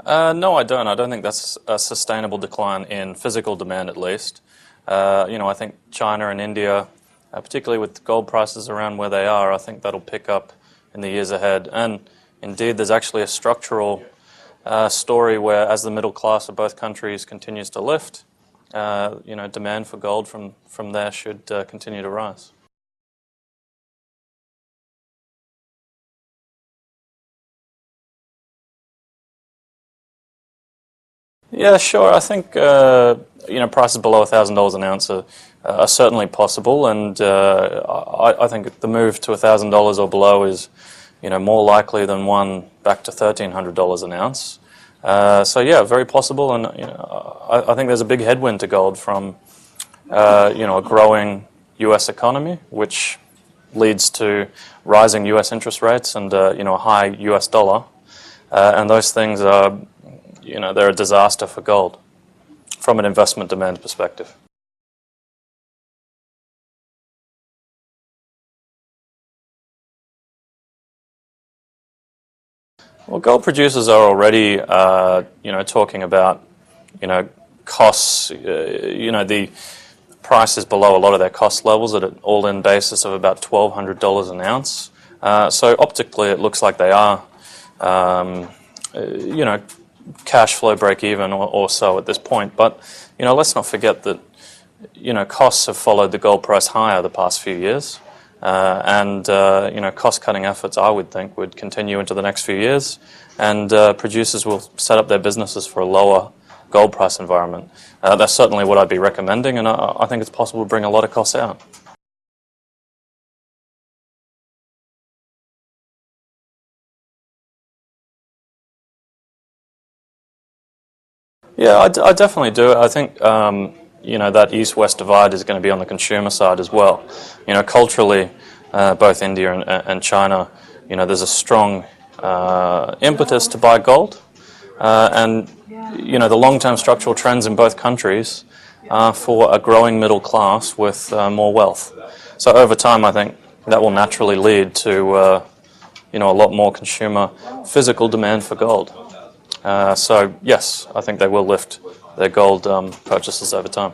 No, I don't. I don't think that's a sustainable decline in physical demand, at least. I think China and India, particularly with gold prices around where they are, I think that'll pick up in the years ahead. And indeed, there's actually a structural story where, as the middle class of both countries continues to lift, demand for gold from there should continue to rise. Yeah, sure. I think prices below $1,000 an ounce are certainly possible, and I think the move to $1,000 or below is more likely than one back to $1,300 an ounce. So yeah, very possible, and I think there's a big headwind to gold from a growing U.S. economy, which leads to rising U.S. interest rates and a high U.S. dollar, and those things are they're a disaster for gold from an investment demand perspective. Well, gold producers are already, talking about, costs. The price is below a lot of their cost levels at an all-in basis of about $1,200 an ounce. So optically, it looks like they are, cash flow break even or so at this point. But let's not forget that costs have followed the gold price higher the past few years, and cost-cutting efforts, I would think, would continue into the next few years, and producers will set up their businesses for a lower gold price environment. That's certainly what I'd be recommending, and I think it's possible to bring a lot of costs out. Yeah, I definitely do. I think that east-west divide is going to be on the consumer side as well. Culturally, both India and China, there's a strong impetus to buy gold, and the long-term structural trends in both countries are for a growing middle class with more wealth. So over time, I think that will naturally lead to a lot more consumer physical demand for gold. So yes, I think they will lift their gold purchases over time.